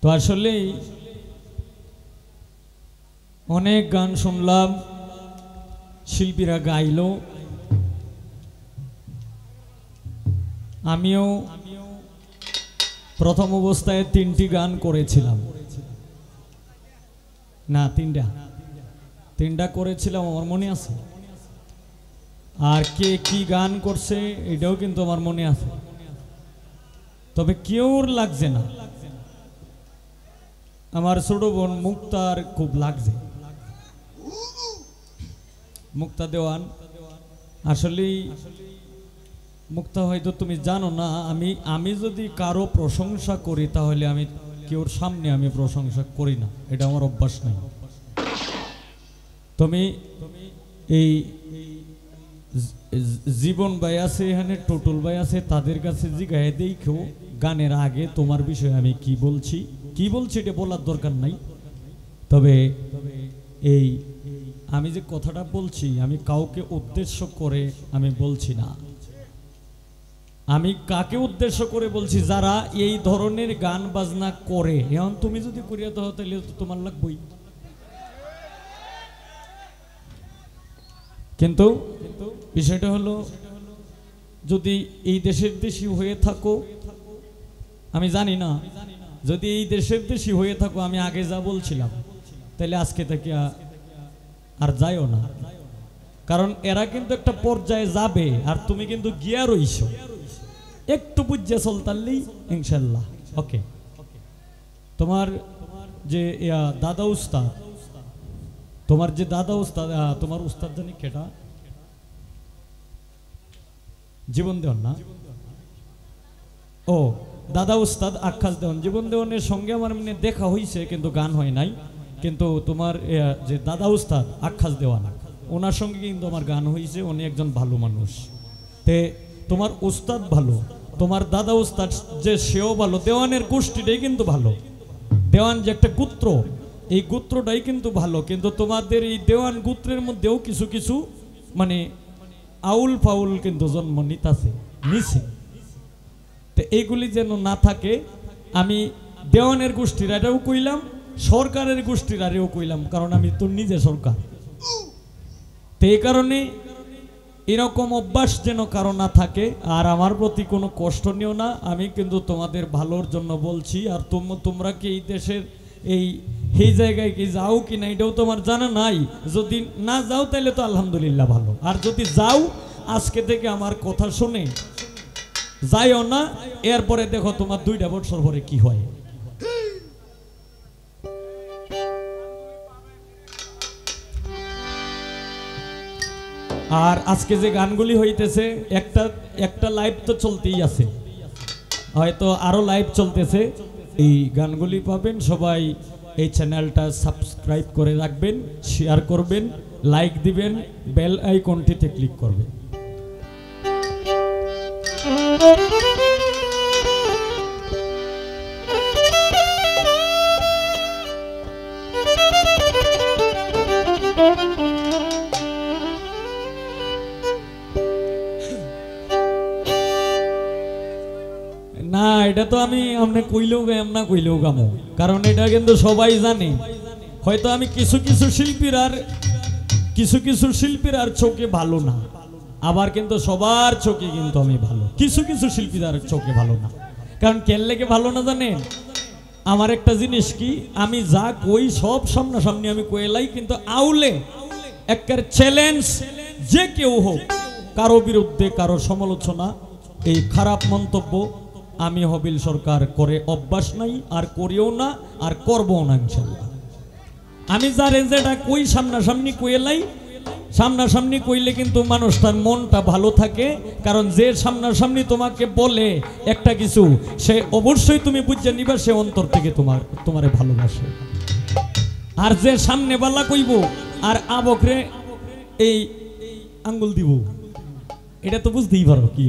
তো আসলে অনেক গান শুনলাম, শিল্পীরা গাইলো, আমিও প্রথম অবস্থায় 3টি গান করেছিলাম, না 3টা করেছিলাম, আমার মনে আছে। আর কে কি গান করছে এটাও কিন্তু আমার মনে আছে, তবে কেউর লাগছে না। আমার ছোট বোন মুক্তার খুব লাগছে, মুক্তা দেওয়ান। আসলে মুক্তা হয়তো তুমি জানো না, আমি যদি কারো প্রশংসা করি তাহলে আমি কেউর সামনে আমি প্রশংসা করি না, এটা আমার অভ্যাস নাই। তুমি এই জীবন ভাই আছে এখানে, টুটুল ভাই আছে, তাদের কাছে জিজ্ঞাসা দেখো গানের আগে তোমার বিষয়ে আমি কি বলছি এটা বলার দরকার নাই। তবে এই আমি যে কথাটা বলছি আমি কাউকে উদ্দেশ্য করে আমি বলছি না, আমি কাকে উদ্দেশ্য করে বলছি, যারা এই ধরনের গান বাজনা করে। এখন তুমি যদি করিয়া দাও তাহলে তো তোমার লাগবেই, কিন্তু বিষয়টা হলো যদি এই দেশের দেশি হয়ে থাকো, আমি জানি না, যদি এই দেশের দেশি হয়ে থাকো, আমি আগে যা বলছিলাম তাহলে আজকে থেকে আর যাইও না, কারণ এরা কিন্তু একটা পর্যায়ে যাবে আর তুমি কিন্তু গিয়া রইছো, একটু বুঝে চলতারলেই ইনশাল্লাহ ওকে। তোমার যে দাদা উস্তাদ, তোমার যে দাদা উস্তাদ, তোমার উস্তাদ জানি কেটা, জীবন দেওয়ান না, ও দাদা উস্তাদ আক্কাস দেওয়ান, জীবন দেওয়ানের সঙ্গে আমার এমনি দেখা হয়েছে কিন্তু গান হয় নাই। কিন্তু তোমার যে দাদা উস্তাদ আক্কাস দেওয়ান, ওনার সঙ্গে কিন্তু আমার গান হয়েছে, উনি একজন ভালো মানুষ। তে তোমার উস্তাদ ভালো, তোমার দাদা উস্তাদ যে সেও ভালো, দেওয়ানের গোষ্ঠীটাই কিন্তু ভালো, দেওয়ান যে একটা গোত্র, এই গোত্রটাই কিন্তু ভালো। কিন্তু তোমাদের এই দেওয়ান গোত্রের মধ্যেও কিছু কিছু মানে আউল ফাউল কিন্তু জন্ম নিছে, তো এইগুলি যেন না থাকে। আমি দেওয়ানের গোষ্ঠীর এটাও কইলাম, সরকারের গোষ্ঠীর আরেও কইলাম, কারণ আমি তো নিজে সরকার। তো এই কারণে এরকম অভ্যাস যেন কারো না থাকে, আর আমার প্রতি কোনো কষ্ট নিও না, আমি কিন্তু তোমাদের ভালোর জন্য বলছি। আর তোমরা কি এই দেশের এই জায়গায় কি যাও কি না এটাও তোমার জানা নাই, যদি না যাও তাহলে তো আলহামদুলিল্লাহ ভালো, আর যদি যাও আজকে থেকে আমার কথা শুনে যাইও না, এরপরে দেখো তোমার 2টা বছর পরে কি হয়। আর আজকে যে গানগুলি হইতেছে, একটা লাইভ তো চলতেই আছে, হয়তো আরো লাইভ চলতেছে, এই গানগুলি পাবেন। সবাই এই চ্যানেলটা সাবস্ক্রাইব করে রাখবেন, শেয়ার করবেন, লাইক দিবেন, বেল আইকনটিতে ক্লিক করবেন। না এটা তো আমি আপনি কইলেও গাম না কইলেও গামো, কারণ এটা কিন্তু সবাই জানে। হয়তো আমি কিছু কিছু শিল্পীর আর চোখে ভালো না, আবার কিন্তু সবার চোখে কিন্তু আমি ভালো, কিছু কিছু শিল্পীর আর চোখে ভালো না। কারণ কেন লেগে ভালো না জানেন, আমার একটা জিনিস কি, আমি যা কই সব সামনাসামনি আমি কইলাই, কিন্তু আউলে একটা চ্যালেঞ্জ যে কেউ হোক, কারো বিরুদ্ধে কারো সমালোচনা, এই খারাপ মন্তব্য আমি হবিল সরকার করে অভ্যাস নাই, আর করিও না, আর করবো না ইনশাল্লাহ। আমি যারে যেটা কই সামনাসামনি কইলাই, সামনাসামনি কইলে কিন্তু মানুষটার মনটা ভালো থাকে, কারণ যে সামনাসামনি তোমাকে বলে একটা কিছু, সে অবশ্যই তুমি বুঝে নিবা সে অন্তর থেকে তোমারে ভালোবাসে। আর যে সামনে বালা কইব আর আবকরে এই আঙ্গুল দিব, এটা তো বুঝতেই পারো কি।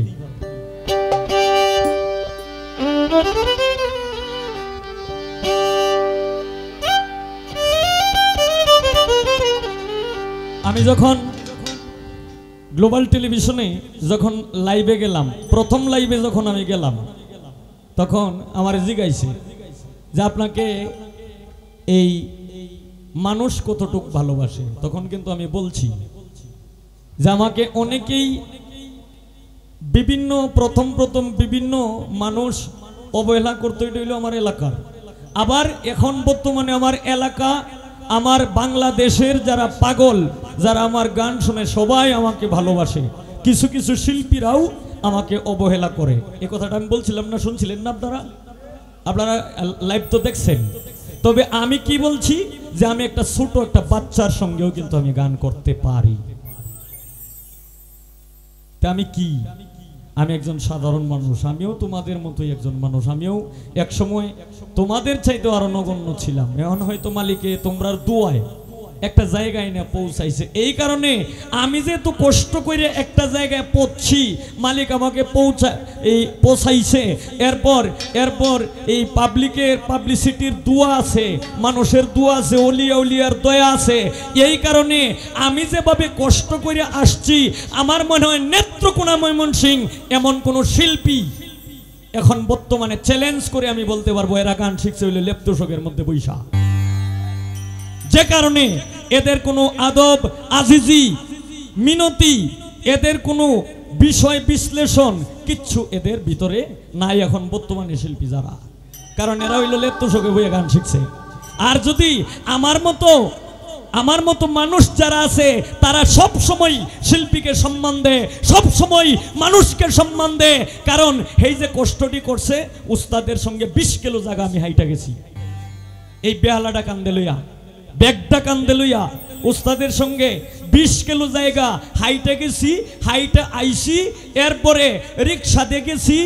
আমি যখন গ্লোবাল টেলিভিশনে যখন লাইভে গেলাম, প্রথম লাইভে যখন আমি গেলাম, তখন আমার জিজ্ঞাইছে যে আপনাকে এই মানুষ কতটুক ভালোবাসে, তখন কিন্তু আমি বলছি যে আমাকে অনেকেই প্রথম বিভিন্ন মানুষ অবহেলা করতে হইল আমার এলাকার। আবার এখন বর্তমানে আমার এলাকা, আমার বাংলাদেশের যারা পাগল, যারা আমার গান শুনে সবাই আমাকে ভালোবাসে। কিছু কিছু শিল্পীরাও আমাকে অবহেলা করে। এই কথাটা আমি বলছিলাম না, শুনছিলেন না আপনারা লাইভ তো দেখছেন। তবে আমি কি বলছি যে আমি একটা ছোট একটা বাচ্চার সঙ্গেও কিন্তু আমি গান করতে পারি। তা আমি কি, আমি একজন সাধারণ মানুষ, আমিও তোমাদের মতোই একজন মানুষ। আমিও এক সময় তোমাদের চাইতে আরো নগণ্য ছিলাম। এখন হয়তো মালিকে তোমরার দোয়ায় একটা জায়গায় না পৌঁছাইছে। এই কারণে আমি যেহেতু কষ্ট করে একটা জায়গায় পৌঁছছি, মালিক আমাকে পৌঁছাইছে। এরপর এই পাবলিসিটির দোয়া আছে, মানুষের দোয়া আছে, ওলিয়ার দয়া আছে। এই কারণে আমি যেভাবে কষ্ট করে আসছি, আমার মনে হয় নেত্রকোনা ময়মনসিংহ এমন কোন শিল্পী এখন বর্তমানে চ্যালেঞ্জ করে আমি বলতে পারবো এরা গান শিখছে হইলে লেপ্তশকের মধ্যে বৈশা। যে কারণে এদের কোনো আদব আজিজি মিনতি, এদের কোনো বিষয় বিশ্লেষণ কিচ্ছু এদের ভিতরে নাই এখন বর্তমানে শিল্পী যারা, কারণ এরা হইল লেপ্তশকে বইয়ে গান শিখছে। আর যদি আমার মতো মানুষ যারা আছে তারা সব সময় শিল্পীকে সম্মান দেয়, সব সময় মানুষকে সম্মান দেয়। কারণ এই যে কষ্টটি করছে, উস্তাদের সঙ্গে 20 কিলো জায়গা আমি হাইটা গেছি, এই বেহালাটা কান্দে লইয়া, ব্যাগটা কান্দে লইয়া উস্তাদের সঙ্গে 20 কিলো জায়গা হাইটা গেছি, হাইটা আইসি। এরপরে রিক্সা দিয়ে গেছি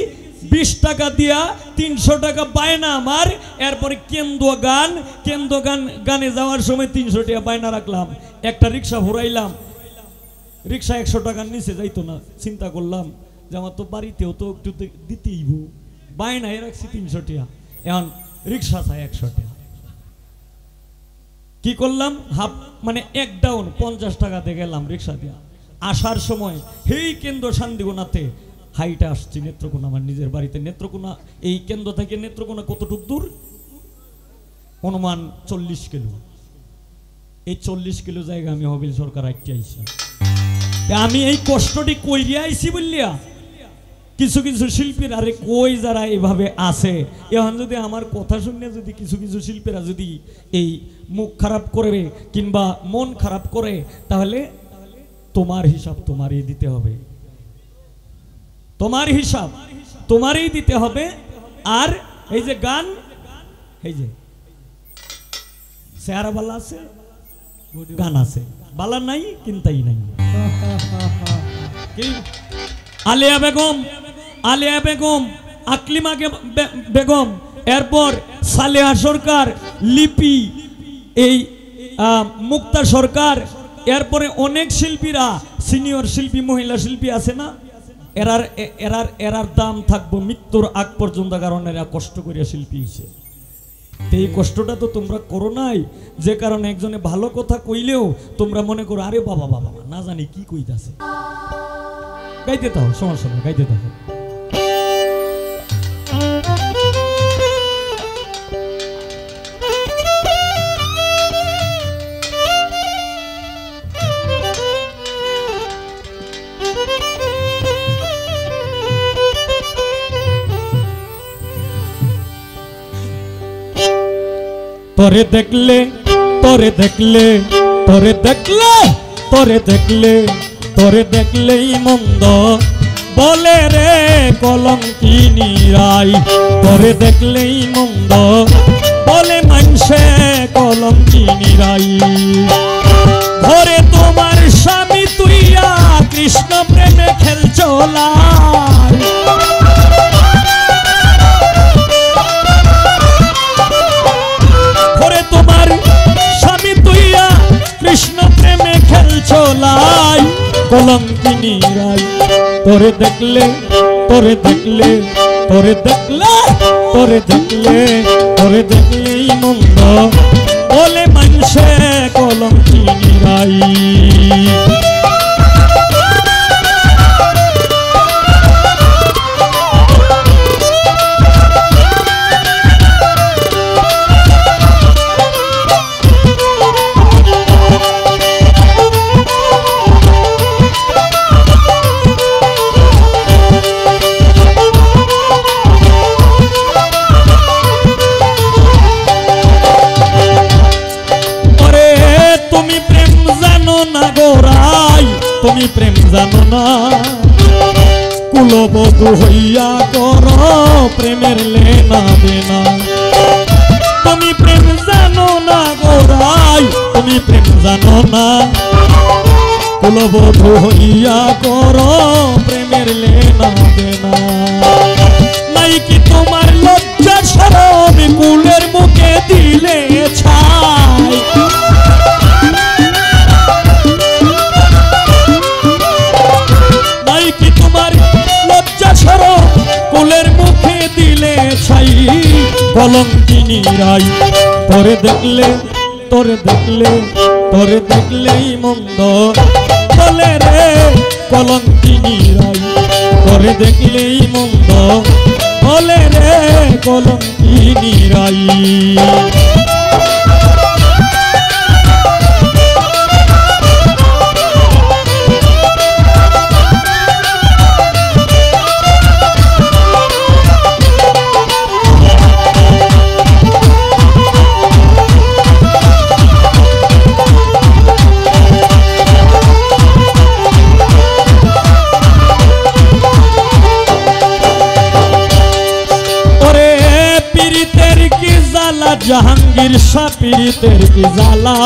20 টাকা দিয়া, 300 টাকা বায়না আমার। এরপরে কেন্দ্র গানে যাওয়ার সময় 300 টাকা বায়না রাখলাম। একটা রিক্সা ভরাইলাম, রিক্সা 100 টাকার নিচে যাইতো না। চিন্তা করলাম যে আমার তো বাড়িতেও তো একটু দিতেই, বায়নায় রাখছি 300 টাকা, এখন রিক্সা চাই 100 টাকা। কি করলাম, মানে এক ডাউন 50 টাকাতে গেলাম রিক্সা দিয়া। আসার সময় এই কেন্দ্র শান্তিগোনাতে হাইটা আসছি নেত্রকোনা, আমার নিজের বাড়িতে। নেত্রকোনা এই কেন্দ্র থেকে নেত্রকোনা কতটুক দূর, অনুমান 40 কিলো। এই 40 কিলো জায়গা আমি হবিল সরকার আইতে আইছি। আমি এই কষ্টটি কইরিয়া আইছি বললিয়া কিছু কিছু শিল্পীর আরে কই যারা এভাবে আছে, এখন যদি আমার কথা শুনে যদি কিছু কিছু শিল্পীরা যদি এই মুখ খারাপ করে কিংবা মন খারাপ করে, তাহলে তোমার হিসাব তোমারই দিতে হবে, তোমার হিসাব তোমারই দিতে হবে। আর এই যে গান, এই যে চেহারা বালা আছে, গান আছে, বালা নাই কিনতাই নাই। আলিয়া বেগম, আকলিমা বেগম, এরপর সালেহা সরকার, লিপি, এই মুক্তা সরকার, এরপরে অনেক শিল্পীরা, সিনিয়র শিল্পী, মহিলা শিল্পী আছে না, এরার দাম থাকবো মৃত্যুর আগ পর্যন্ত, কারণ এরা কষ্ট করে শিল্পী হিসেবে। এই কষ্টটা তো তোমরা করো নাই, যে কারণে একজনে ভালো কথা কইলেও তোমরা মনে করো আরে বাবা না জানি কি কইতাছে। গাইতে থাকো, সমস্যা নেই, গাইতে থাকো। তোরে দেখলে তোরে দেখলে তোরে দেখলে তোরে দেখলে তোরে দেখলেই মন্দ বলে রে কলঙ্কিনী রাই। তোরে দেখলেই মন্দ বলে মানসে কলঙ্কিনী রাই। ঘরে তোমার স্বামী তুইয়া কৃষ্ণ প্রেমে খেলছো লাই। কৃষ্ণ প্রেমে খেলছো লাই কলঙ্কিনী রাই। তোরে দেখলে তোরে দেখলে তোরে দেখলে তোরে দেখলে তোরে দেখলেই মন্দ বলে মানসে কলঙ্কিনী রাই। তুমি প্রেম জানো না কুলবধূ হইয়া কর প্রেমের লেনা দেনা তুমি প্রেম জানো না গোরাই তুমি প্রেম জানো না কুলবধূ হইয়া কর প্রেমের লেনা দেনা নাই কি তোমার লজ্জা শরম কুলের মুখে দিলে ছাই নাই কি তোমার লজ্জা শরম কুলের মুখে দিলে ছাই কলঙ্কিনী রাই তোরে দেখলেই মন্দ বলে রে কলঙ্কিনী রাই তোরে দেখলেই মন্দ বলে রে কলঙ্কিনী রাই জাহাঙ্গীর শাহ পীরিতের কি জ্বালা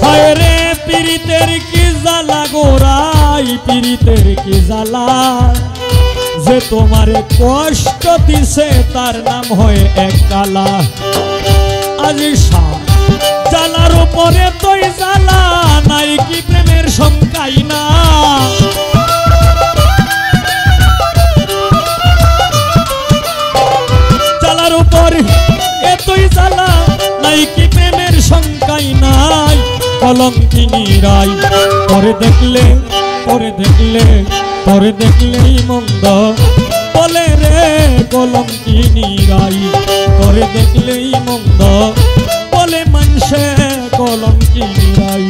হায় রে পীরিতের কি জ্বালা গোরাই পীরিতের কি জ্বালা যে তোমারে কষ্ট দিছে তার নাম হয় এক কালা আজ জ্বালার উপরে তোই জ্বালা নাই কি প্রেমের শঙ্কাই না এতই জ্বালা নাই কি প্রেমের শঙ্কাই নাই কলঙ্কিনী রাই তোরে দেখলেই মন্দ বলে রে কলঙ্কিনী রাই তোরে দেখলেই মন্দ বলে মানুষে কলঙ্কিনী রাই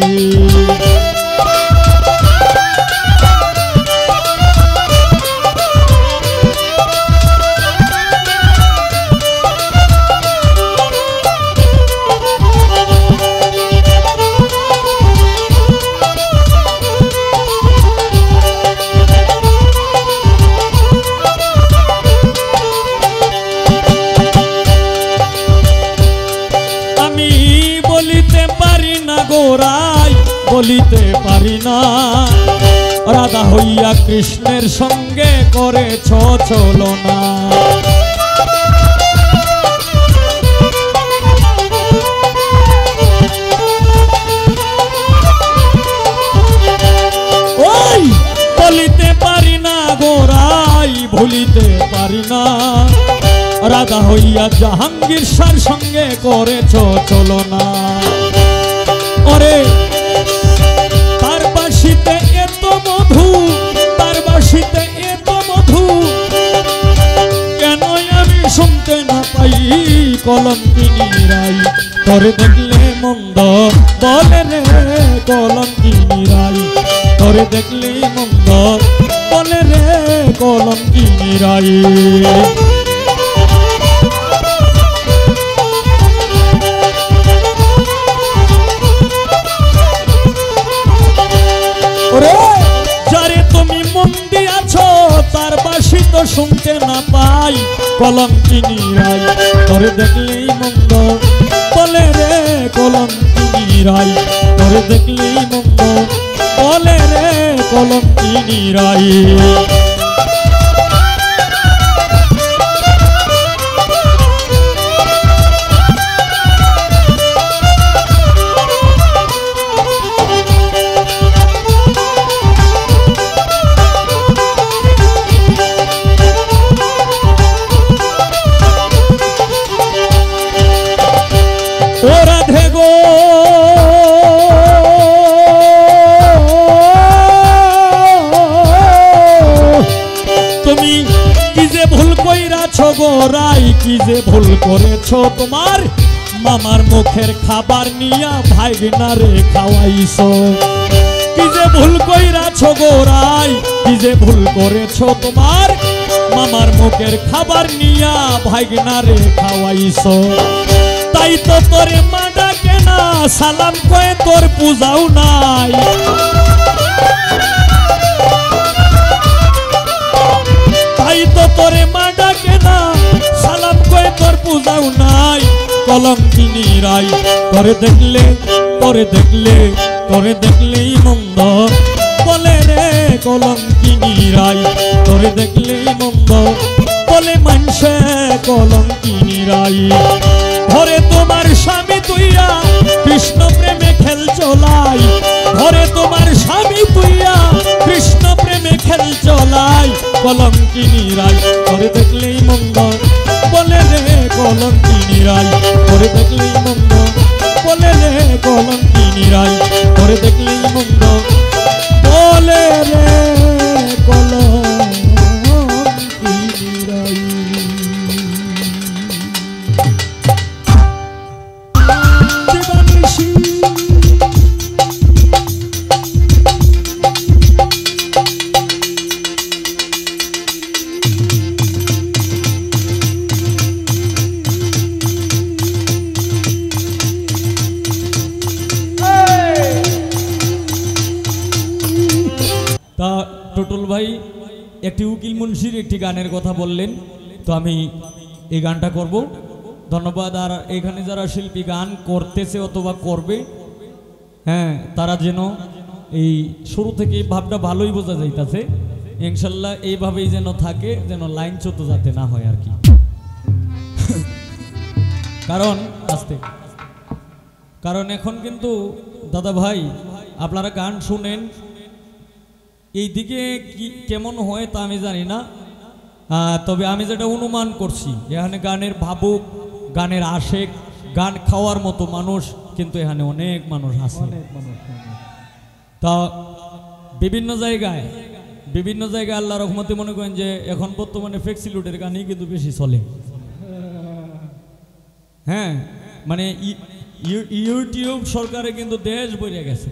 গোরাই বলিতে পারি না রাধা হইয়া কৃষ্ণের সঙ্গে করেছ ছলনা ওই বলিতে পারি না গোরাই ভুলিতে পারি না রাধা হইয়া জাহাঙ্গীর শাহর সঙ্গে করেছ ছলনা ওরে তার বাসিতে এত মধু কেন আমি শুনতে না পাই কলঙ্কিনী রাই তোরে দেখলে মন্দ বলে রে কলঙ্কিনী রাই তোরে দেখলে মন্দ বলে রে কলঙ্কিনী রাই যারে তুমি মন দিয়াছো তার বাসি তো শুনতে না পাই কলঙ্কিনী রাই তোরে দেখলেই মন্দ বলে রে কলঙ্কিনী রাই তোরে দেখলেই মন্দ বলে রে কলঙ্কিনী রাই ও রাধে গো তুমি কি যে ভুল কইরাছো গো রাই কি যে ভুল করেছো তোমার মামার মুখের খাবার নিয়া ভাইগনারে খাওয়াইছো কি যে ভুল কইরাছো গো রাই কি যে ভুল করেছো তোমার মামার মুখের খাবার নিয়া ভাইগনারে খাওয়াইছো তাই তো তোরে মা ডাকে না, সালাম কয়ে তোর পূজাও নাই। তাই তো তোরে মা ডাকে না, সালাম কয়ে তোর পূজাও নাই। কলঙ্কিনী রাই তোরে দেখলে, তোরে দেখলে, তোরে দেখলেই মন্দ বলে রে। কলঙ্কিনী রাই তোরে দেখলেই মন্দ বলে মানসে। কলঙ্কিনী রাই ঘরে তোমার স্বামী তুইয়া কৃষ্ণ প্রেমে খেল চলাই। ঘরে তোমার স্বামী তুইয়া কৃষ্ণ প্রেমে খেল চলাই। কলঙ্কিনী রাই তোরে দেখলেই মন্দ বলে রে। কলঙ্কিনী রাই তোরে দেখলেই মন্দ বলে রে। কলঙ্কিনী রাই তোরে দেখলেই মন্দ বলে রে। কলঙ্কিনী রাই দেবানিশী তা টুটুল ভাই একটি উকিল মুন্সির একটি গানের কথা বললেন, তো আমি এই গানটা করব। ধন্যবাদ। আর এখানে যারা শিল্পী গান করতেছে অথবা করবে, হ্যাঁ, তারা যেন এই শুরু থেকে ভাবটা ভালোই বোঝা যাইতেছে, ইনশাল্লাহ এইভাবেই যেন থাকে, যেন লাইন চ্যুত যাতে না হয় আর কি। কারণ এখন কিন্তু দাদা ভাই আপনারা গান শুনেন, এই দিকে কি কেমন হয় তা আমি জানি না, তবে আমি যেটা অনুমান করছি এখানে গানের ভাবুক, গানের আশেক, গান খাওয়ার মতো মানুষ কিন্তু এখানে অনেক মানুষ আছে। তা বিভিন্ন জায়গায় আল্লাহ রহমতে মনে করেন যে এখন বর্তমানে ফ্লেক্সিলুডের গানই কিন্তু বেশি চলে। হ্যাঁ, মানে ইউটিউব সরকারে কিন্তু দেশ বইরে গেছে,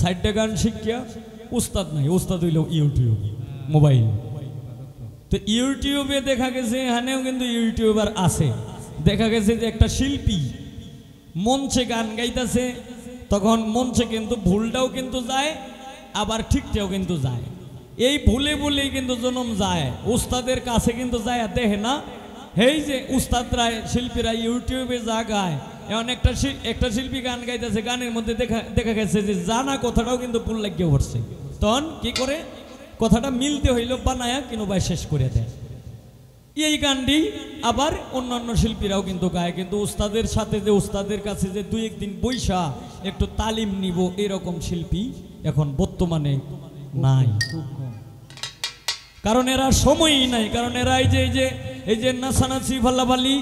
60টা গান শিখিয়া উস্তাদ নাই, উস্তাদ হইল ইউটিউব মোবাইল। তো ইউটিউবে দেখা গেছে এখানেও কিন্তু ইউটিউবার আছে, দেখা গেছে যে একটা শিল্পী মঞ্চে গান গাইতেছে, তখন মঞ্চে কিন্তু ভুলটাও কিন্তু যায়, আবার ঠিকটাও কিন্তু যায়। এই ভুলে ভুলেই কিন্তু জনম যায়, উস্তাদের কাছে কিন্তু যায় দেখে না। এই যে উস্তাদরা শিল্পীরা ইউটিউবে যা গায়, এমন একটা শিল্পী গান গাইতেছে, গানের মধ্যে দেখা গেছে যে জানা কথাটাও কিন্তু ভুল লাগিয়ে পড়ছে, তখন কি করে কথাটা মিলতে হইল বানায়া কিন্তু ভাই শেষ করে দেয়। এই গানটি আবার অন্যান্য শিল্পীরাও কিন্তু গায়, কিন্তু উস্তাদের সাথে যে উস্তাদের কাছে যে দুই একদিন বৈশা একটু তালিম নিব এরকম শিল্পী এখন বর্তমানে নাই, কারণ এরা সময়ই নাই। কারণ এরা এই যে নাচানাচি ফাল্লাফালি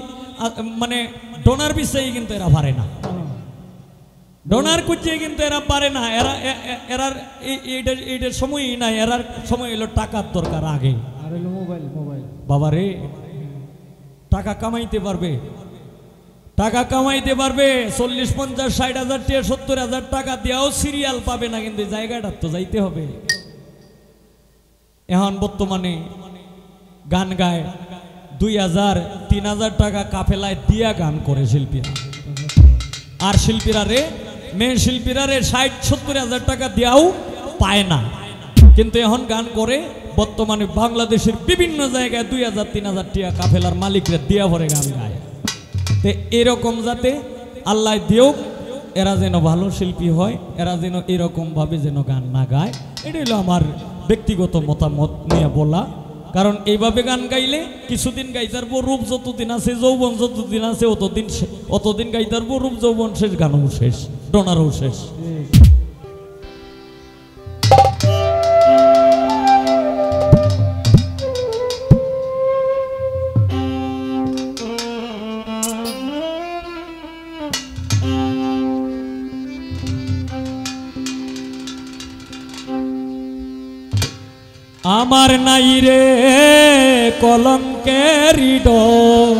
মানে ডোনার বিষয়ে কিন্তু এরা পারে না, ডোনার কুচিয়ে কিন্তু এরা পারে না। এরার এইটার সময়ই নাই, এরার সময় হলো টাকার দরকার আগে। বাবা রে, টাকা কামাইতে পারবে, 40-50-60 হাজার 70 হাজার টাকা দিয়েও সিরিয়াল পাবে না, কিন্তু জায়গাটা তো যাইতে হবে। এখন বর্তমানে গান গায় 2000-3000 টাকা কাফেলায় দিয়া গান করে শিল্পীরা, আর শিল্পীরা রে, মেয়ে শিল্পীরা রে 60-70 হাজার টাকা দিয়াও পায় না, কিন্তু এখন গান করে বর্তমানে বাংলাদেশের বিভিন্ন জায়গায় 2000-3000 টাকা কাফেলার মালিকরা দিয়া ভরে গান গায়। তো এরকম যাতে আল্লাহ দিয়োগ, এরা যেন ভালো শিল্পী হয়, এরা যেন এরকম ভাবে যেন গান না গায়, এটা হলো আমার ব্যক্তিগত মতামত নিয়ে বলা। কারণ এইভাবে গান গাইলে কিছুদিন গাইতার পর রূপ যতদিন আছে, যৌবন যতদিন আছে, অতদিন গাইতার পর রূপ যৌবন শেষ, গানও শেষ, ডোনারও শেষ। আমার নাই রে কলঙ্কের ডোর,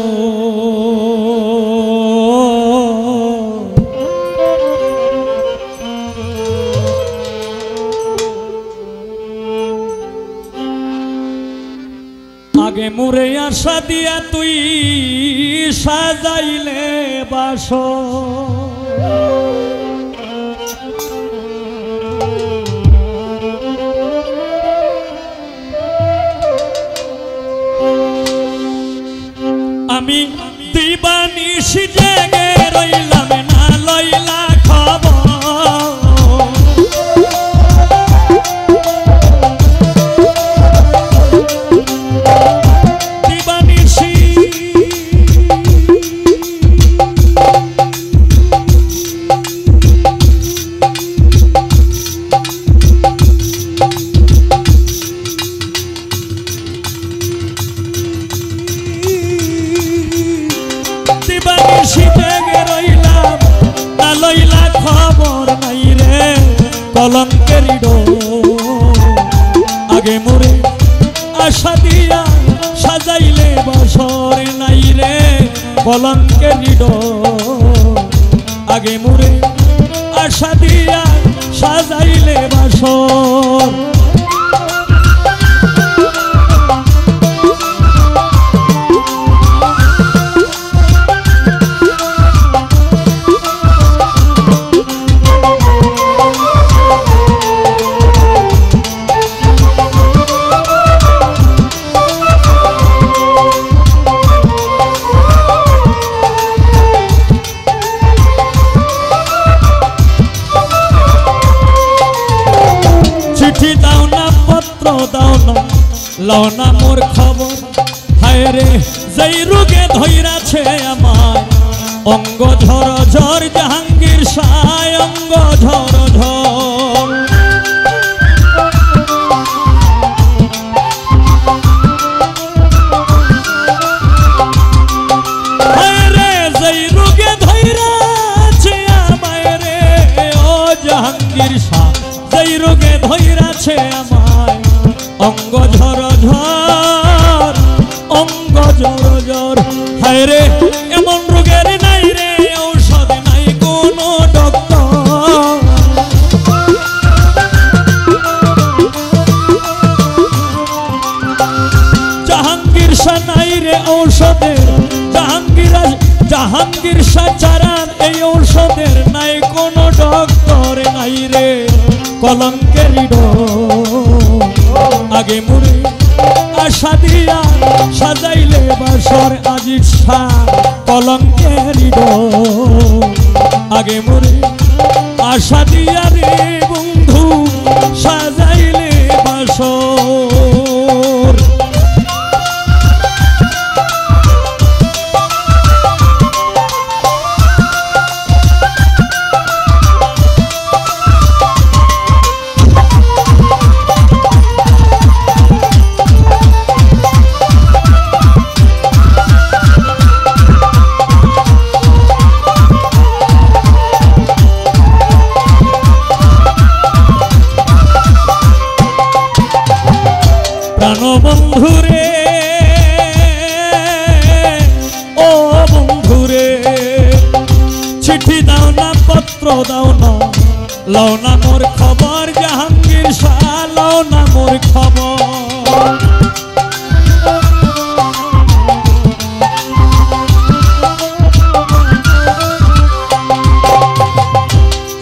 আগে মুরে আশা দিয়া তুই সাজাইলে বাসর আমি দিবানিশি জেগে রইলাম না লইলা খবর দিবানিশি জেগে রইলাম না লইলা খবর নাই রে কলঙ্কের আগে মোরে আশা দিয়া সাজাইলে বাসর নাই রে কলঙ্কের আগে মোরে আশা দিয়া সাজাইলে বাসর লও না মোর খবর হায় রে যেই রোগে ধইরাছে আমার অঙ্গ ঝর ঝর জাহাঙ্গীর শাহ অঙ্গ ঝর ঝর হায় রে যেই রোগে ধইরাছে আমায় রে ও জাহাঙ্গীর শাহ যেই রোগে ধইরাছে আমায় অঙ্গ ঝর ঝর অঙ্গ ঝর ঝর হায় রে এমন রোগের নাই রে ঔষধ নাই কোনো ডক্টর জাহাঙ্গীর শাহ নাই রে ঔষধের জাহাঙ্গীর শাহ চারান এই ঔষধের নাই কোনো ডক্টর নাই রে কলঙ্কের আগে মুরে আশা দিয়া সাজাইলে বাসর আজিজ শাহ কলঙ্কের আগে মুরে আশা দিয়া রে বন্ধু সাজাইলে বাসর বন্ধুরে ও বন্ধুরে চিঠি দাও না পত্র দাও না লও না মোর খবর জাহাঙ্গীর শাহ লও না মোর খবর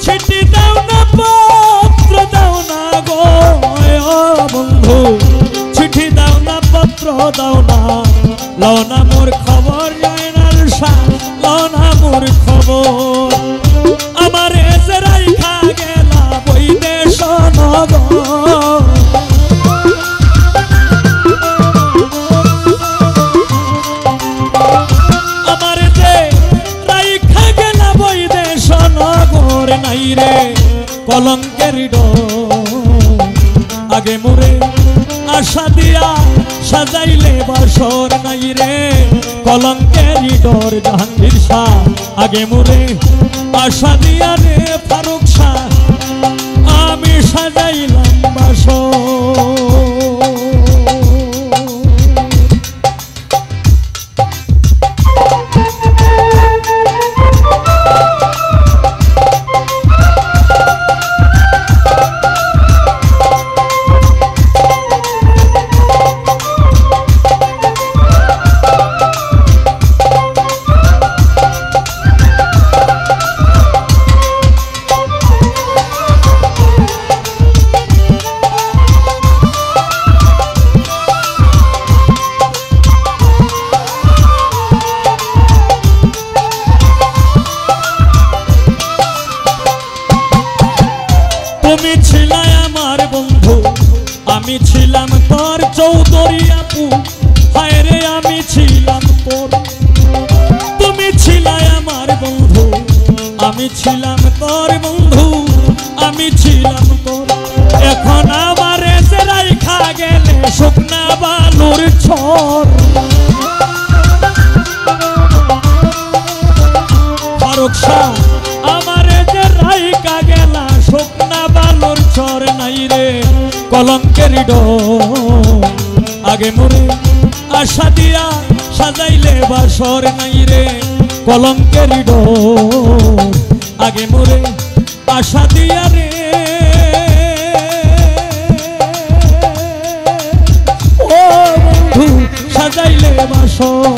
চিঠি দাও না পত্র দাও না গো বন্ধু চিঠি দাও না পত্র দাও না লও না মোর খবর জয়নাল শাহ লও না মোর খবর আমার এসে রাইখা গেলা বৈদেশ নগর আমার যে রাইখা গেলা বৈদেশ নগর নাই রে কলঙ্কের আগে মোরে আশা দিয়া সাজাইলে বাসর নাই রে কলঙ্কের জাহাঙ্গীর শাহ আগে মোরে আশা দিয়া রে ফারুক শাহ আমি সাজাইলাম বাসর ছিলাম তোর চৌধুরী আপু, হায় রে আমি ছিলাম তোর। তুমি ছিলাই আমার বন্ধু, আমি ছিলাম তোর বন্ধু, আমি ছিলাম তোর। এখন আমার যে রাইখা গেলে শুকনা বালুর ছর। ফারুক শাহ আমার যে রাইখা গেলা শুকনা বালুর ছর। নাই রে কলঙ্কের ডোর, আগে মোরে আশা দিয়া সাজাইলে বাসর। নাই রে কলঙ্কের ডোর, আগে মোরে আশা দিয়া রে ও বন্ধু সাজাইলে বাসর।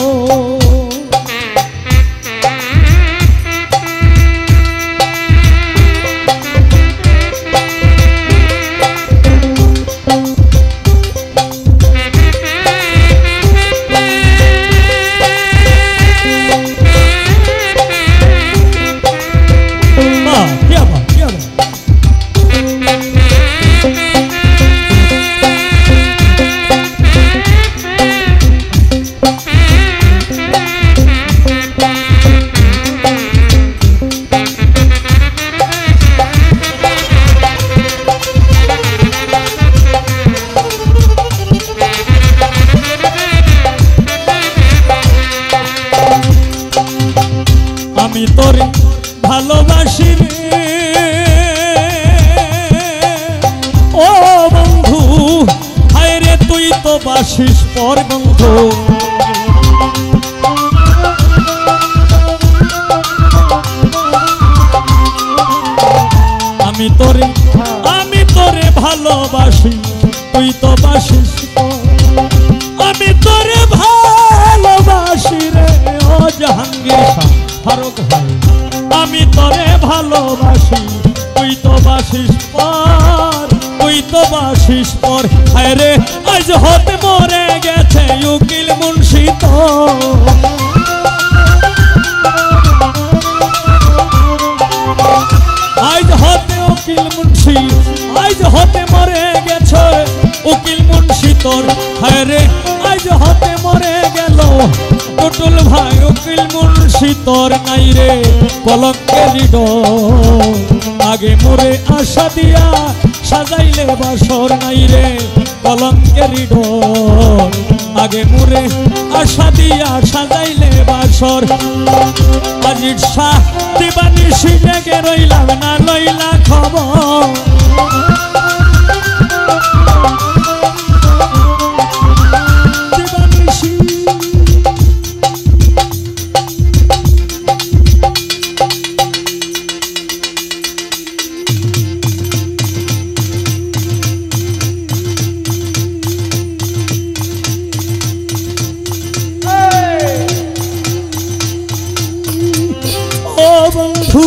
আমি তোরে ভালোবাসি রে ও বন্ধু, হায় রে তুই তো বাসিস পর বন্ধু। আমি তোরে ভালোবাসি, তুই তো বাসিস পর। আমি তোরে ভালোবাসি রে ও জাহাঙ্গীর শাহ ফারুক ভাই। আমি তোরে ভালোবাসি, তুই তো বাসিস পর, তুই তো বাসিস পর। হায় রে আজ হতে মরে গেছে উকিল মুন্সি তো। আজ হতে উকিল মুন্সি, আজ হতে মরে গেছে উকিল মুন্সি তোর। হায় রে আজ হতে মরে গেল টুটুল ভাই উকিল মুন্সি তোর। নাই রে কলঙ্কের ডোর, আগে মোরে আশা দিয়া সাজাইলে বাসর। নাই রে কলঙ্কের ডোর, আগে মোরে আশা দিয়া সাজাইলে বাসর। আজির শাহ দিবানিশি জেগে রইলাম না লইলা খবর। বন্ধু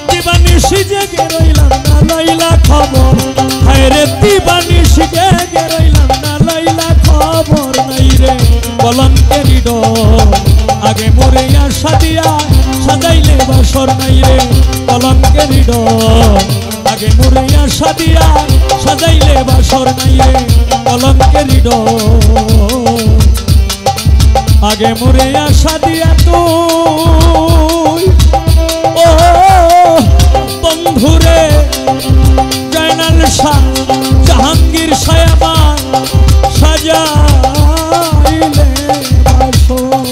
দিবানিশি জেগে রইলাম না লইলা খবর। হায় রে দিবানিশি জেগে রইলাম না লইলা খবর। নাই রে কলঙ্কের ডোর, আগে মোরে আশা দিয়া সাজাইলে বাসর। নাই রে কলঙ্কের ডোর, আগে মোরে আশা দিয়া সাজাইলে বাসর। নাই রে কলঙ্কের ডোর, আগে মোরে আশা দিয়া তুই ও বন্ধুরে জয়নাল শাহ জাহাঙ্গীর শাহ আমার সাজাইলে বাসর।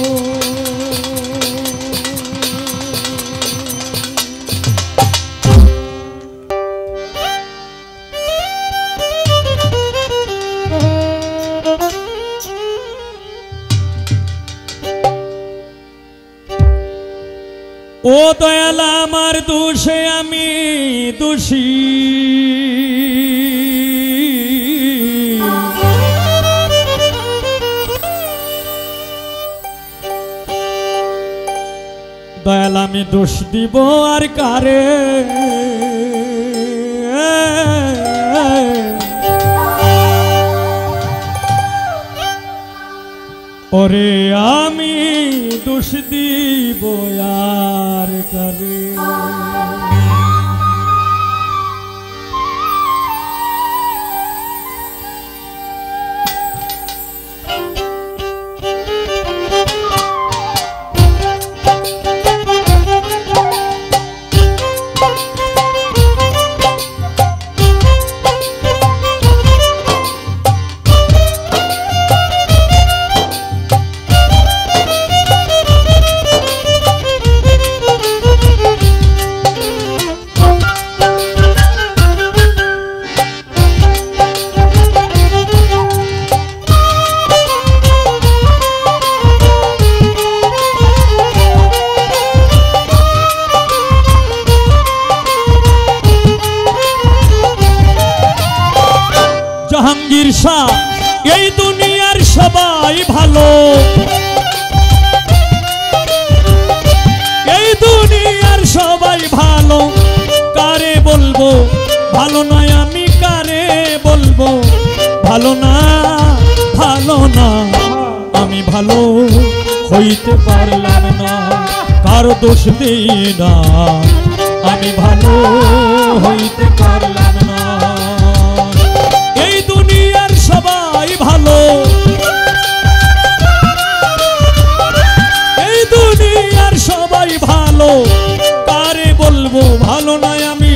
ও দয়াল আমার দোষে আমি দোষী, দয়াল আমি দোষ দিব আর কারে। ওরে আমি দোষ দিব আর কারে। ঈর্ষা এই দুনিয়ার সবাই ভালো, এই দুনিয়ার সবাই ভালো, কারে বলবো ভালো নয় আমি, কারে বলবো ভালো না, ভালো না আমি ভালো হইতে পারলাম না, কারো দোষ দিই না আমি ভালো হইতে পারলাম না। এই দুনিয়ার সবাই ভালো, এই দুনিয়ার সবাই ভালো, কারে বলবো ভালো নয় আমি,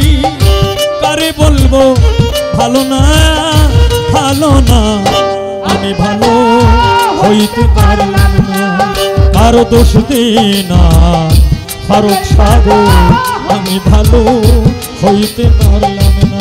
কারে বলবো ভালো না, ভালো না আমি ভালো হইতে পারলাম না, কারো দোষ দিই না ফারুক সাগর আমি ভালো হইতে পারলাম না।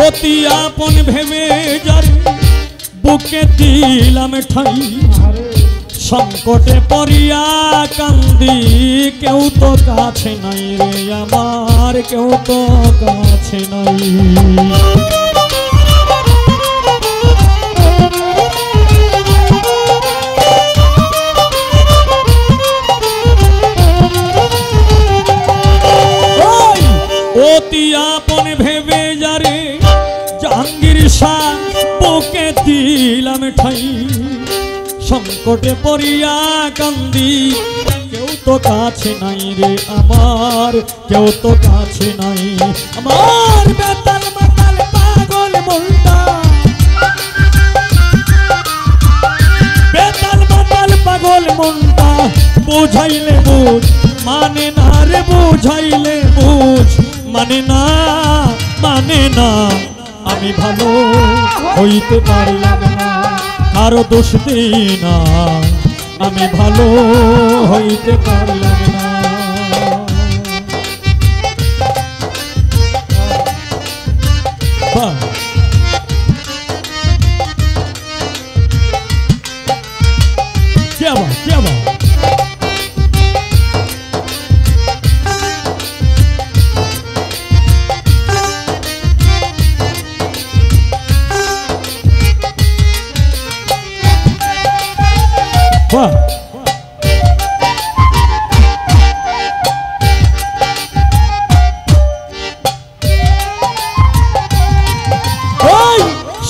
অতি আপন ভেবে যারে বুকে দিলাম ঠাই, সংকটে পড়িয়া কান্দি, কেউ তো কাছে নাই রে আমার, কেউ তো কাছে নাই। অতি আপন ভেবে যারে জাহাঙ্গীর শাহ বুকে দিলাম ঠাই, সংকটে পড়িয়া কান্দি, কেউ তো কাছে নাই রে আমার, কেউ তো কাছে নাই আমার। বেতাল মাতাল পাগল মনটা, বেতাল মাতাল পাগল মনটা, বুঝাইলে বুঝ মানে না রে, বুঝাইলে বুঝ মানে না, মানে না আমি ভালো হইতে পারলাম না, কারো দোষ দিই না আমি ভালো হইতে পারলাম না। क्या बात, क्या बात।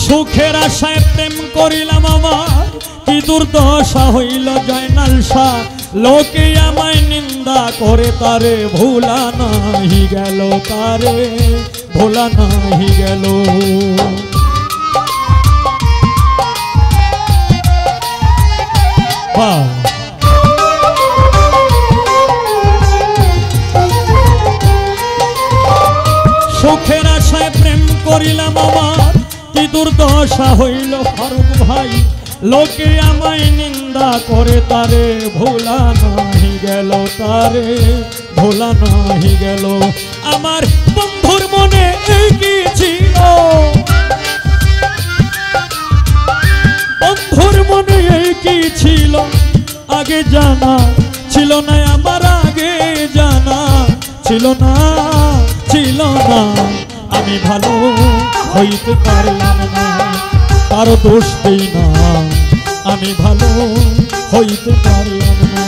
সুখের আশায় প্রেম করিলাম আমার, কি দুর্দশা হইল জয়নাল শাহ, লোকে আমায় নিন্দা করে, তারে ভোলা নাহি গেল, তারে ভোলা নাহি গেল। সুখের আশায় প্রেম করিলাম আমার, কি দুর্দশা হইল ফারুক ভাই, লোকে আমায় নিন্দা করে, তারে ভোলা নাহি গেল, তারে ভোলা নাহি গেল। আমার বন্ধুর মনে এই কি ছিল, বন্ধুর মনে এই কি ছিল, আগে জানা ছিল না আমার, আগে জানা ছিল না, ছিল না আমি ভালো হইতে পারলাম না, কারো দোষ দেই না আমি ভালো হইতে পারলাম না।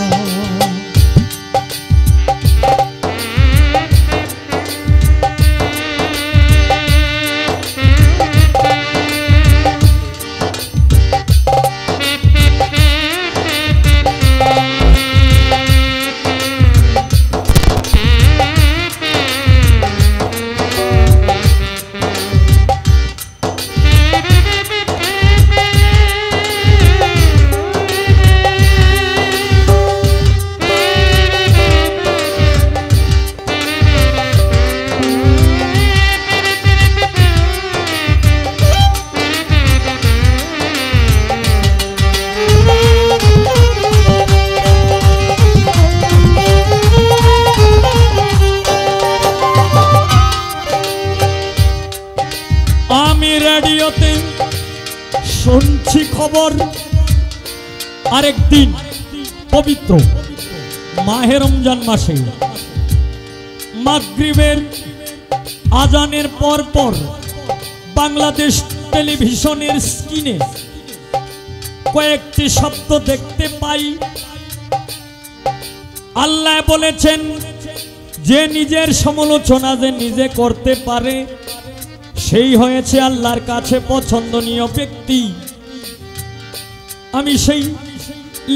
শুনছি খবর আরেকদিন পবিত্র মাহে রমজান মাসে মাগরিবের আজানের পর পর বাংলাদেশ টেলিভিশনের স্ক্রিনে কয়েকটি শব্দ দেখতে পাই। আল্লাহ বলেছেন যে নিজের সমালোচনা যে নিজে করতে পারে সেই হয়েছে আল্লাহর কাছে পছন্দনীয় ব্যক্তি। আমি সেই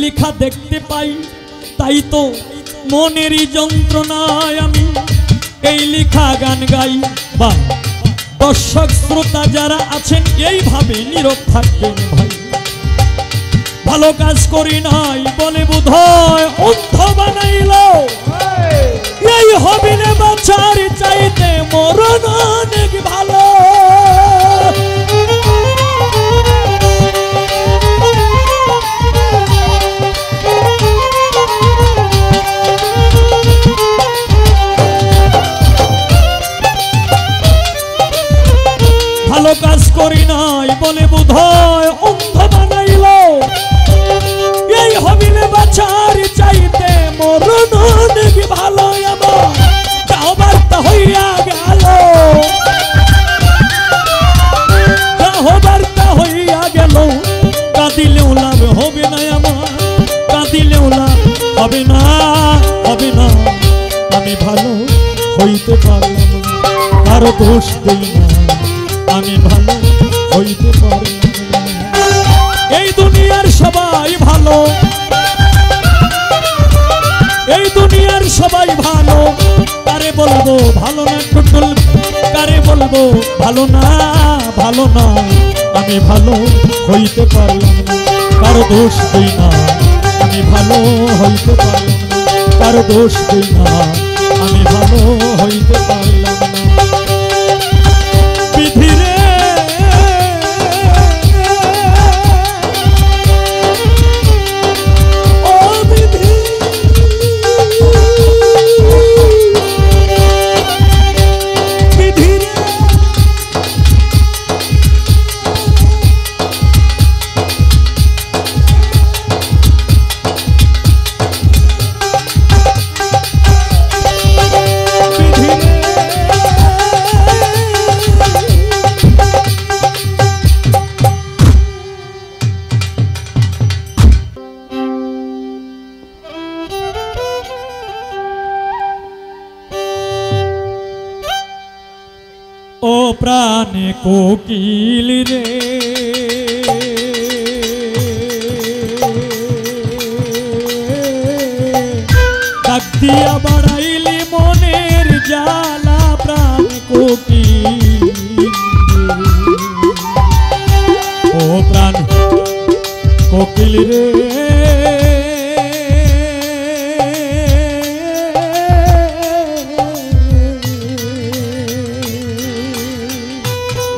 লেখা দেখতে পাই, তাই তো মনেরই যন্ত্রণায় আমি এই লেখা গান গাই। বা দর্শক শ্রোতা যারা আছেন এইভাবে নীরব থাকবেন ভাই। ভালো কাজ করি নাই বলে বোধহয় অন্ধ বানাইল, এই হবিনে বাঁচার চাইতে মরণ অনেক ভালো। ভালো কাজ করি নাই বলে বোধহয় অন্ধ বানাইল, এই হবিলে বাঁচার চাইতে মরণ অনেক ভালো। আমার তাও বার্তা হইয়া গেল, তাও বার্তা হইয়া গেল। কাঁদিলেও লাভ হবে না আমার, কাঁদিলেও লাভ হবে না, হবে না। আমি ভালো হইতে পারলাম না, কারো দোষ দেই না, আমি ভালো হইতে পারলাম না। এই দুনিয়ার সবাই ভালো, এই দুনিয়ার সবাই ভালো, কারে বলবো ভালো না টুটুল, কারে বলবো ভালো না, ভালো না। আমি ভালো হইতে পারলাম না, কারো দোষ দেই না, আমি ভালো হইতে পারলাম না, কারো দোষ দেই না, আমি ভালো হইতে পারলাম না। বিধিরে ও প্রাণে কোকিল রে, ডাক দিয়া বাড়াইলি মনের জ্বালা। প্রাণ কোকিল, ও প্রাণ কোকিল রে,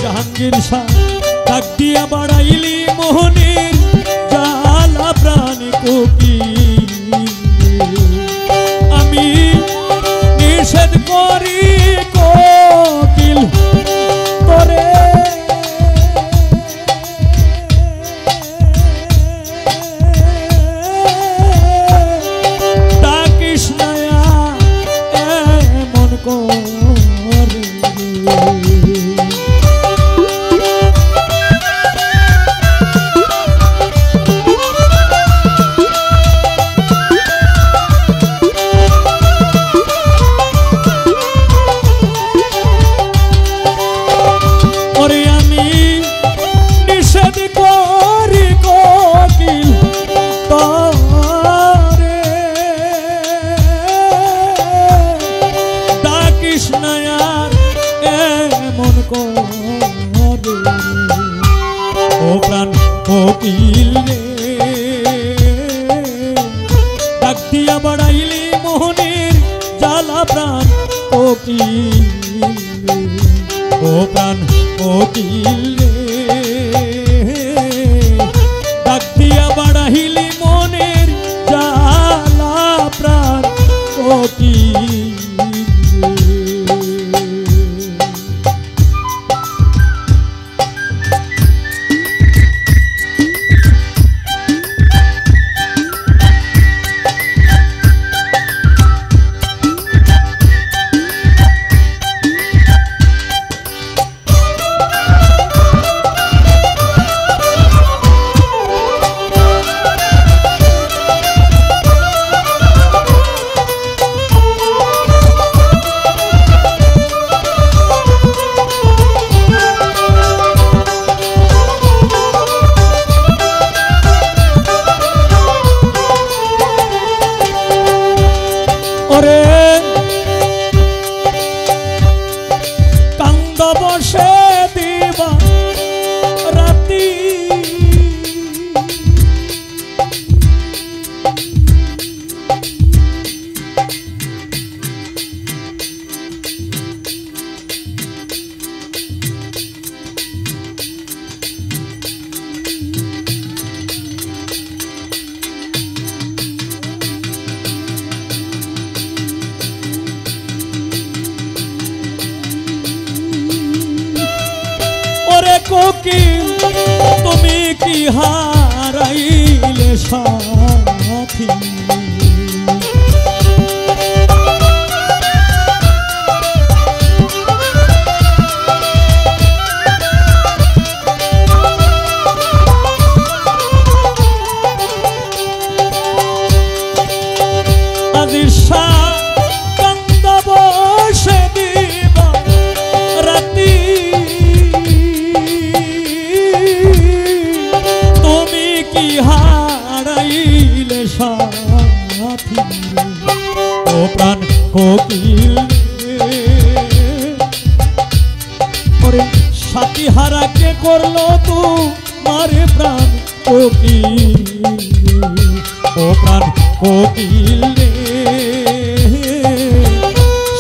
জাহাঙ্গীর শাহ ডাক দিয়া বাড়াইলি মোহনের জ্বালা। প্রাণ কোকিল, আমি নিষেধ করি কোকিল তোরে, ডাকিস না এমন করে। ও প্রাণ কোকিল রে, ডাক দিয়া বাড়াইলি মোহনের জ্বালা। প্রাণ কোকিল, ও প্রাণ কোকিল রে, ডাক দিয়া বাড়াইলি মনের জ্বালা। প্রাণ কোকিল। ওরে কান্দ বসে দিবা রাতি কোকিল তুমি কি হারাইলে সাথী আদিশা কান্দ বসে দিবা রাতি হারাইলে সাথী ও প্রাণ কোকিল ওরে সাথী হারা কে করলো তোমার প্রাণ কোকিল ও প্রাণ কোকিল রে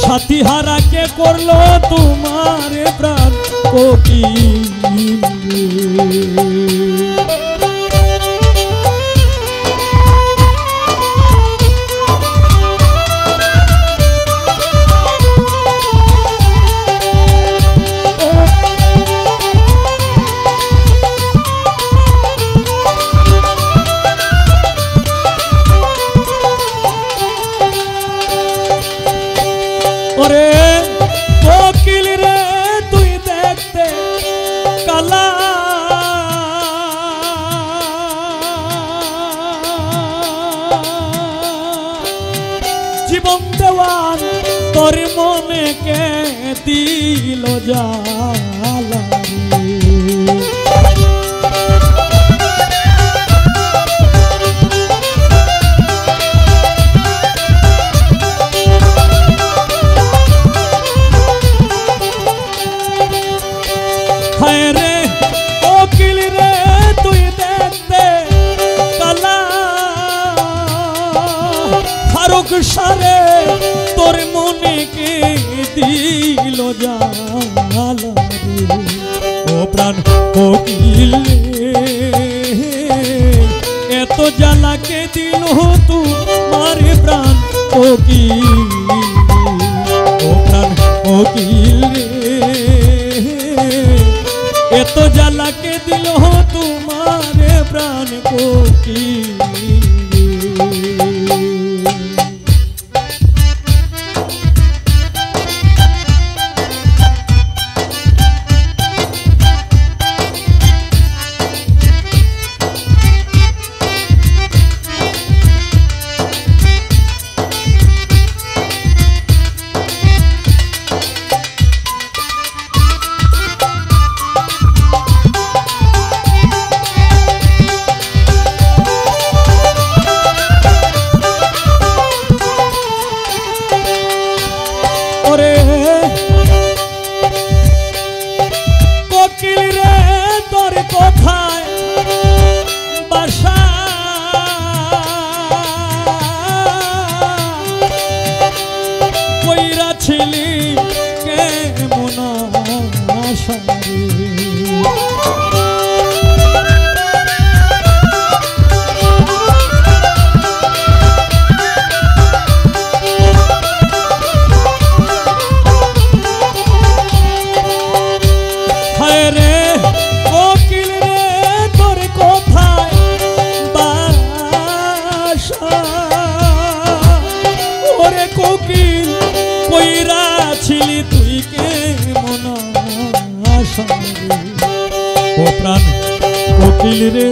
সাথী হারা কে করলো তোমার প্রাণ কোকিল ওরে কোকিল রে তুই দেখতে কালা জীবন দেওয়ান তোর মনে কে দিল জ্বালা সারে তোর মনে কে দিল জ্বালা ও প্রাণ কোকিল এত জ্বালা কে দিল তোমার প্রাণ কোকিল ও প্রাণ কোকিল এত জ্বালা কে দিল তোমার প্রাণ কোকিল কোকিল রে তোর কোথায় বাসা কইরা ছিলি কেমন আশা কোকিল কইরা ছিলি তুই কেমন আশা ও প্রাণ কোকিল রে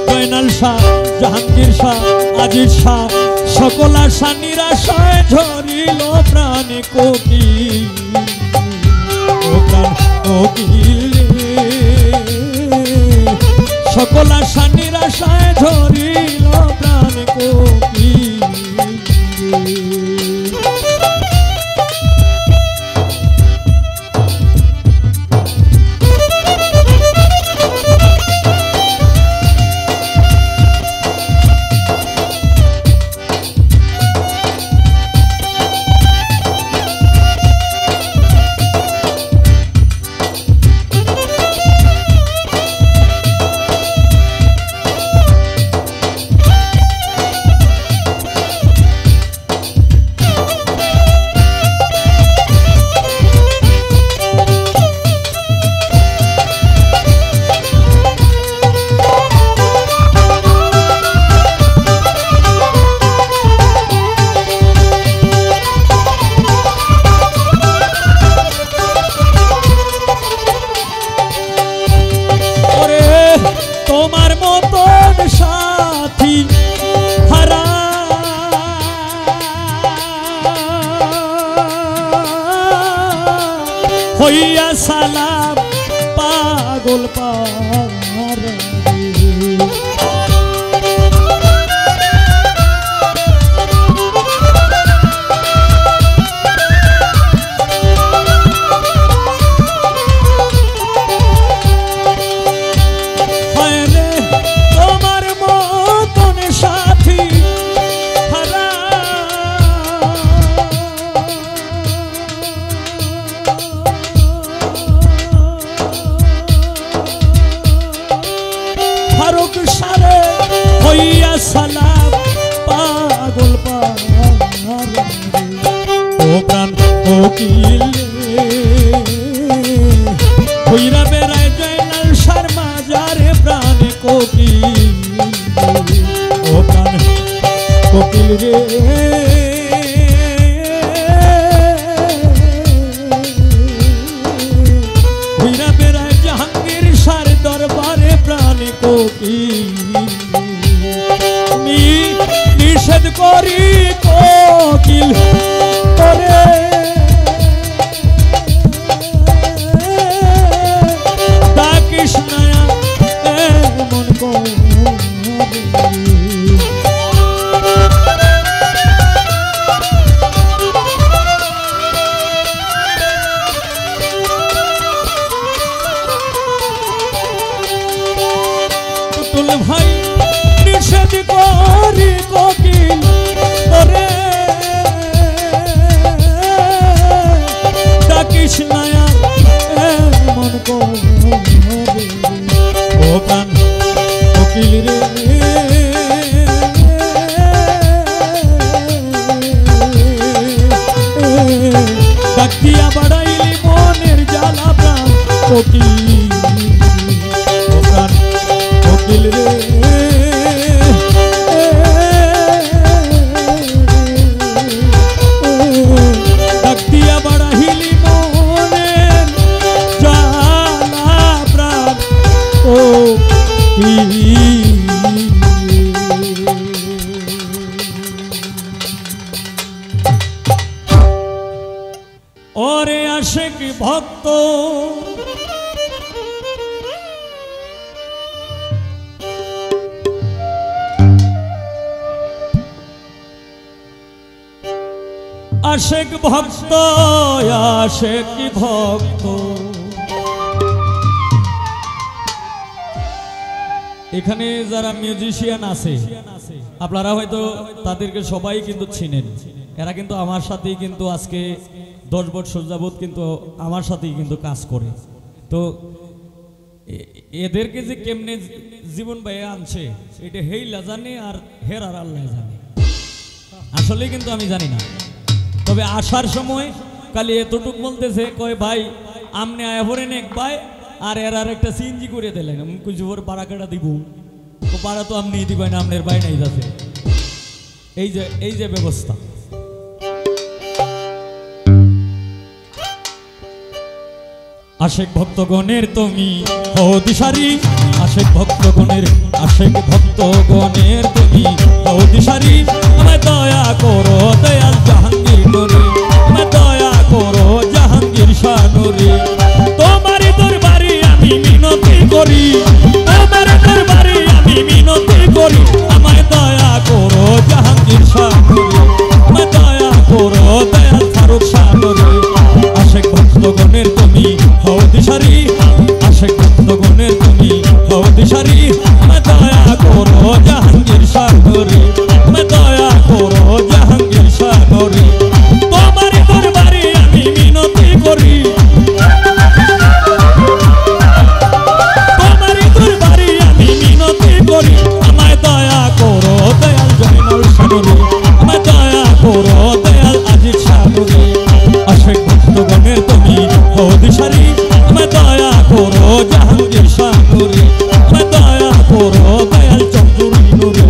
জয়নাল শাহ জাহাঙ্গীর শাহ আজিজ শাহ সকল আশা নিরাশায় ঝরিল প্রাণ কোকিল ও প্রাণ কোকিল সকল আশা নিরাশায় ঝরিল প্রাণ কোকিল তোমার মতন সাথী হারা হইয়া সালাম পাগল পারা সালাম পাগল পারা ও প্রাণ কোকিল হইরা বেড়ায় জয়নাল সার মাজারে প্রাণ কোকিল ও প্রাণ কোকিল রে হইরা বেড়ায় জাহাঙ্গীর সার দরবারে প্রাণ কোকিল নিষেধ করি কোকিল করে ডাকিস নয়া এমন তুল ভাই নিষেধ করি কোকিল করে ডাকিস নয়া এমন ও প্রাণ কোকিল রে ডাক দিয়া বাড়াইলি মনের জ্বালা প্রাণ কোকিল ও প্রাণ কোকিল রে ওরে আশিক ভক্ত আশিক ভক্ত আশিক ভক্ত এখানে যারা মিউজিশিয়ান আছে আপনারা হয়তো তাদেরকে সবাই কিন্তু চিনেন এরা কিন্তু আমার সাথেই কিন্তু আজকে 10 বছর যাবত কিন্তু আমার সাথেই কিন্তু কাজ করে তো এদেরকে যে কেমনে জীবন বাইয়ে আনছে এটা হেইলা জানে আর হেরার আল্লাহ জানে আসলে কিন্তু আমি জানি না তবে আসার সময় কালি এতটুক বলতেছে কয় ভাই আমনে আয়া পড়েন এক ভাই আর এর আর একটা সিএনজি করে দিলেন কিছু পর পাড়া কাটা দিব তো পাড়া তো আপনি দিবেন না আপনার ভাই নাই যাচ্ছে এই যে ব্যবস্থা আশেক ভক্তগণের তুমি হও দিশারি আশেক ভক্তগণের তুমি হও দিশারি আমায় দয়া করো দয়াল জাহাঙ্গীর নুরি আমায় দয়া করো জাহাঙ্গীর শাহ নুরি তোমার দিশারি আশেক ভক্তগণের তুমি হও দিশারি আমায় দয়া করো জাহাঙ্গীর সাগরে আমায় দয়া করো জাহাঙ্গীর সাগরে তোমারই দরবারে আমি মিনতি করি তোমারই দরবারে আমি মিনতি করি আমায় দয়া করো দয়াল জয়নাল সাগরে আমায় দয়া করো দয়াল আজিজ সাগরে আশেক ভক্তগণের তুমি হও দিশারি আমায় দয়া করো জাহাঙ্গীর সাগরে আমায় দয়া করো দয়াল চন্দ্রী নুরে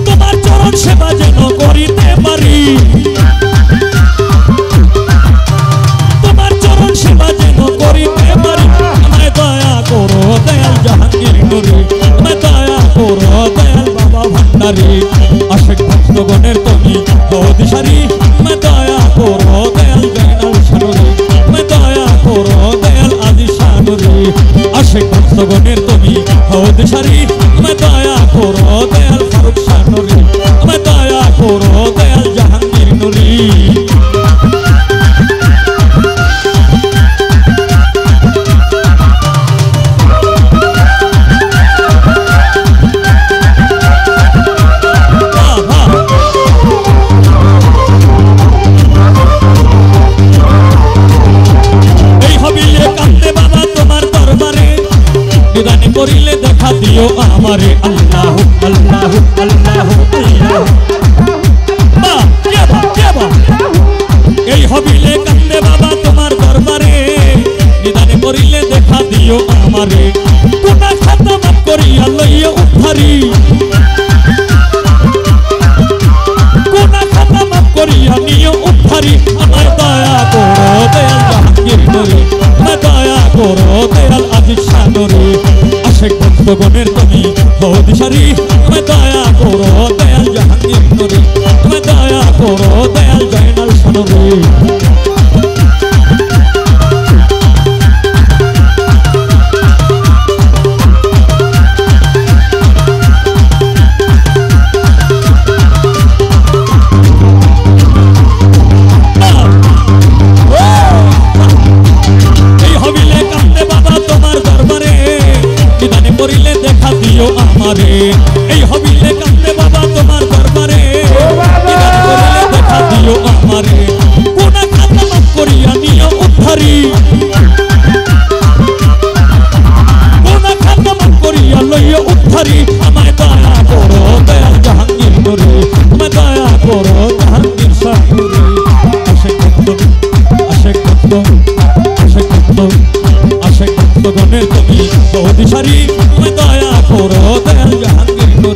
তোমার চরণ সেবা যেন করিতে পারি তোমার চরণ সেবা যেন করিতে পারি আমায় দয়া করো দয়াল জাহাঙ্গীর নুরে আমায় দয়া করো দয়াল বাবা ভান্ডারী আশেক ভক্তগণের তুমি হও দিশারি আমায় দয়া করো দয়াল জয়নাল সাগরে আমায় দয়া করো দয়াল আজিজ সাগরে আশেক ভক্তগণের তুমি হও দিশারি আমায় দয়া করো দয়াল ফারুক সাগরে আমায় দয়া করো দয়াল জাহাঙ্গীর নুরি করিলে দেখা দিও আমারে আল্লাহ আল্লাহ আল্লাহ এই হবিলে কান্দে বাবা তোমার দরবারে নিদানে করিলে দেখা দিও আমারে কোটা খাতা মাফ করিয়া লইয়া উদ্ধারি কোটা খাতা মাফ করিয়া নিও উদ্ধারি আমায় দয়া করো দয়াল জাহাঙ্গীর নুরে আমায় দয়া করো দয়াল আজিজ সাগরে আশেক ভক্তগণের তুমি হও দিশারি আমায় দয়া করো দয়াল জাহাঙ্গীর নুরে আমায় দয়া করো দয়াল জয়নাল সাগরে এই হবিলে কান্দে বাবা তোমার দরবারে দেখা দিও আমারে কোনা খাতা মাফ করিয়া নিও উদ্ধারি কোনা খাতা মাফ করিয়া লইয়া উদ্ধারি আমায় দয়া করো দয়াল জাহাঙ্গীর নুরে আমায় দয়া করো জাহাঙ্গীর সাগরে আশেক ভক্ত আশেক ভক্ত আশেক ভক্ত আশেক ভক্তগণের তুমি হও দিশারি আমায় দয়া করো দয়াল জাহাঙ্গীর নুরে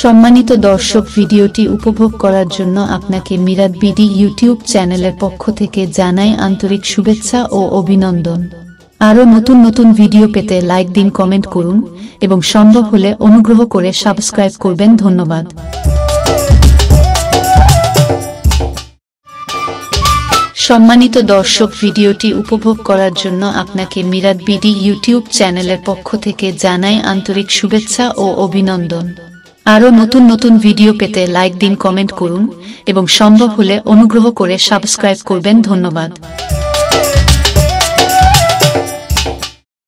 সম্মানিত দর্শক, ভিডিওটি উপভোগ করার জন্য আপনাকে মিরাদ বিডি ইউটিউব চ্যানেলের পক্ষ থেকে জানাই আন্তরিক শুভেচ্ছা ও অভিনন্দন। আরও নতুন নতুন ভিডিও পেতে লাইক দিন, কমেন্ট করুন এবং সম্ভব হলে অনুগ্রহ করে সাবস্ক্রাইব করবেন। ধন্যবাদ। সম্মানিত দর্শক, ভিডিওটি উপভোগ করার জন্য আপনাকে মিরাদ বিডি ইউটিউব চ্যানেলের পক্ষ থেকে জানাই আন্তরিক শুভেচ্ছা ও অভিনন্দন। আরও নতুন নতুন ভিডিও পেতে লাইক দিন, কমেন্ট করুন এবং সম্ভব হলে অনুগ্রহ করে সাবস্ক্রাইব করবেন। ধন্যবাদ।